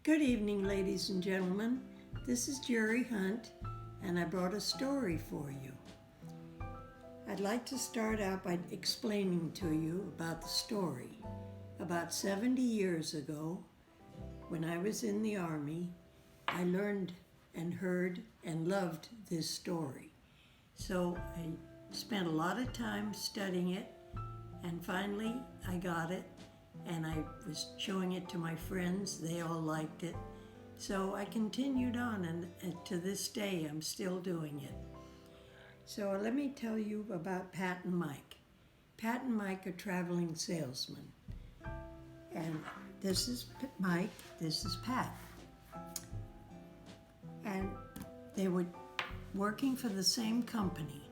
Good evening, ladies and gentlemen. This is Jerry Hunt, and I brought a story for you. I'd like to start out by explaining to you about the story. About 70 years ago, when I was in the Army, I learned and heard and loved this story. So I spent a lot of time studying it, and finally I got it, and I was showing it to my friends. They all liked it. So I continued on, and to this day I'm still doing it. So let me tell you about Pat and Mike. Pat and Mike are traveling salesmen. And this is Mike, this is Pat. And they were working for the same company.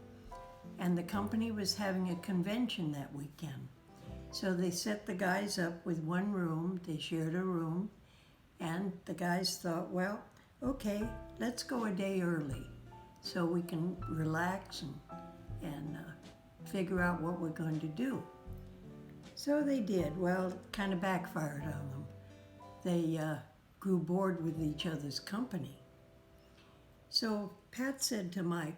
And the company was having a convention that weekend. So they set the guys up with one room, they shared a room, and the guys thought, well, okay, let's go a day early so we can relax and figure out what we're going to do. So they did. Well, it kind of backfired on them. They grew bored with each other's company. So Pat said to Mike,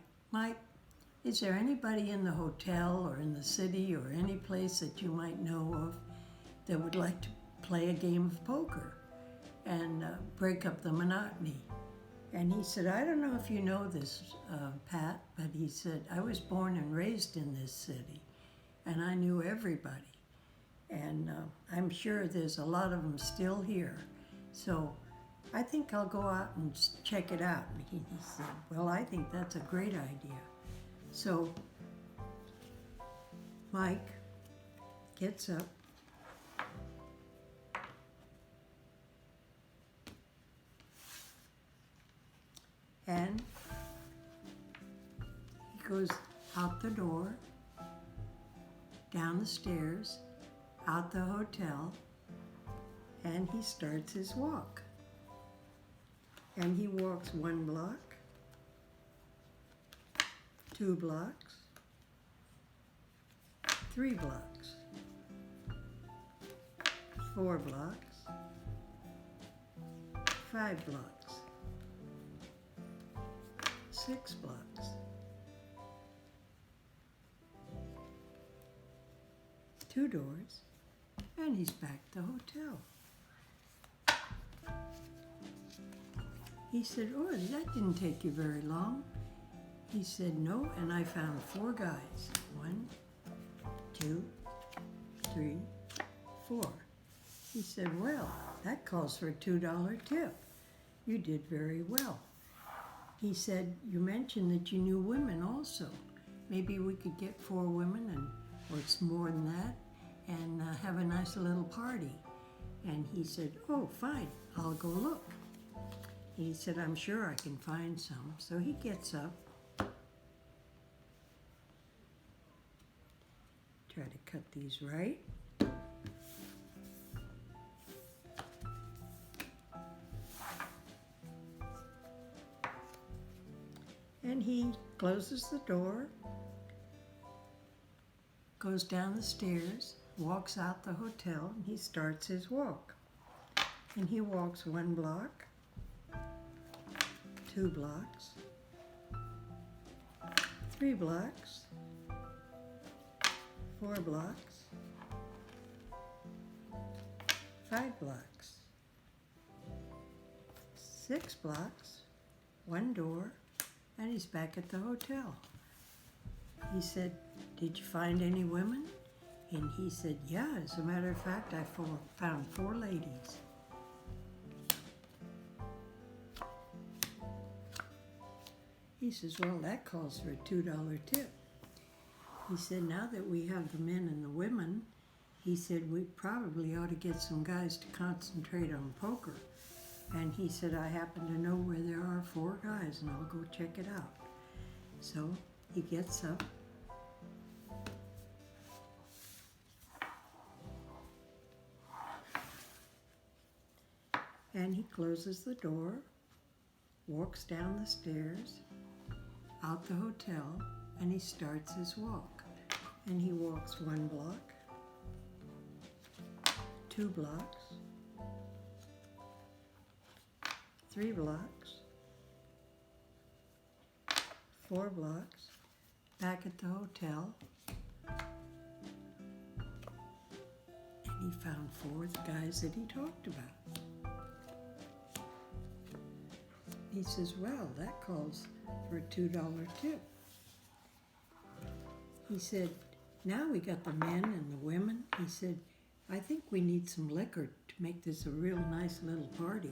is there anybody in the hotel or in the city or any place that you might know of that would like to play a game of poker and break up the monotony? And he said, I don't know if you know this, Pat, but he said, I was born and raised in this city, and I knew everybody. And I'm sure there's a lot of them still here. So I think I'll go out and check it out. And he said, well, I think that's a great idea. So Mike gets up, and he goes out the door, down the stairs, out the hotel, and he starts his walk. And he walks 1 block, 2 blocks, 3 blocks, 4 blocks, 5 blocks, 6 blocks, 2 doors, and he's back at the hotel. He said, oh, that didn't take you very long. He said, no, and I found 4 guys. 1, 2, 3, 4. He said, well, that calls for a $2 tip. You did very well. He said, you mentioned that you knew women also. Maybe we could get 4 women, or it's more than that, and have a nice little party. And he said, oh, fine, I'll go look. He said, I'm sure I can find some. So he gets up, try to cut these right. And he closes the door, goes down the stairs, walks out the hotel, and he starts his walk. And he walks 1 block, 2 blocks, 3 blocks, 4 blocks, 5 blocks, 6 blocks, 1 door, and he's back at the hotel. He said, did you find any women? And he said, yeah, as a matter of fact, I found 4 ladies. He says, well, that calls for a $2 tip. He said, now that we have the men and the women, he said, we probably ought to get some guys to concentrate on poker. And he said, I happen to know where there are 4 guys, and I'll go check it out. So he gets up, and he closes the door, walks down the stairs, out the hotel, and he starts his walk. And he walks 1 block, 2 blocks, 3 blocks, 4 blocks, back at the hotel. And he found 4 of the guys that he talked about. He says, well, that calls for a $2 tip. He said, now we got the men and the women. He said, I think we need some liquor to make this a real nice little party.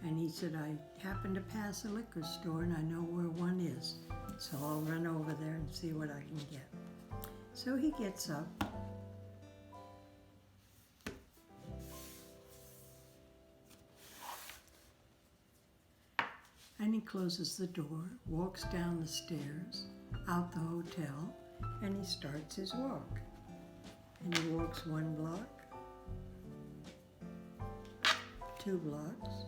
And he said, I happen to pass a liquor store and I know where one is. So I'll run over there and see what I can get. So he gets up. And he closes the door, walks down the stairs, out the hotel, and he starts his walk. And he walks 1 block, 2 blocks,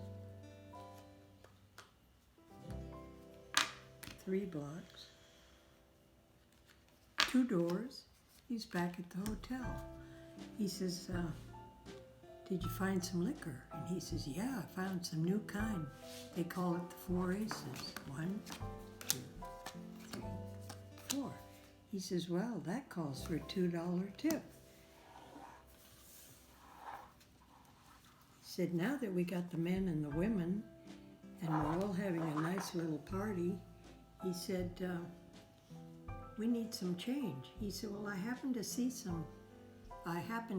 3 blocks, 2 doors. He's back at the hotel. He says, did you find some liquor? And he says, yeah, I found some new kind. They call it the 4 aces. 1, 2, 3, 4. He says, well, that calls for a $2 tip. He said, now that we got the men and the women, and we're all having a nice little party, he said, we need some change. He said, well, I happened to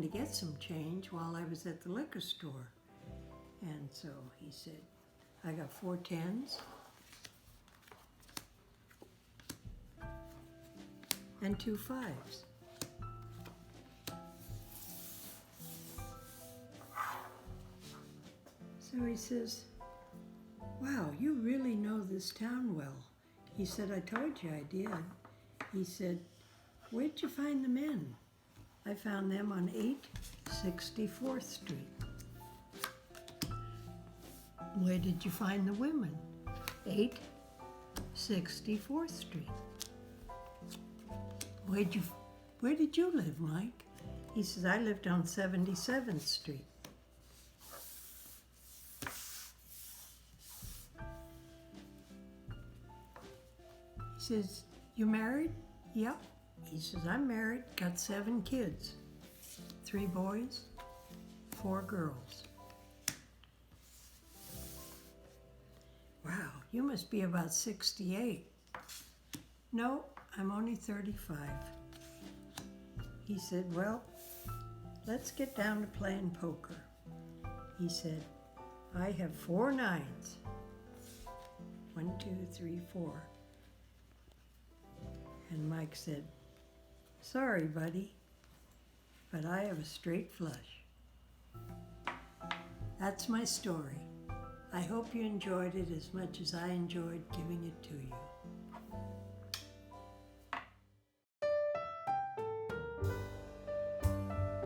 get some change while I was at the liquor store. And so he said, I got 4 10s and 2 5s. So he says, wow, you really know this town well. He said, I told you I did. He said, where'd you find the men? I found them on 864th Street. Where did you find the women? 864th Street. Where did you live, Mike? He says, I lived on 77th Street. He says, you married? Yep. He says, I'm married, got 7 kids, 3 boys, 4 girls. Wow, you must be about 68. No, I'm only 35. He said, well, let's get down to playing poker. He said, I have 4 9s. 1, 2, 3, 4. And Mike said, sorry, buddy, but I have a straight flush. That's my story. I hope you enjoyed it as much as I enjoyed giving it to you.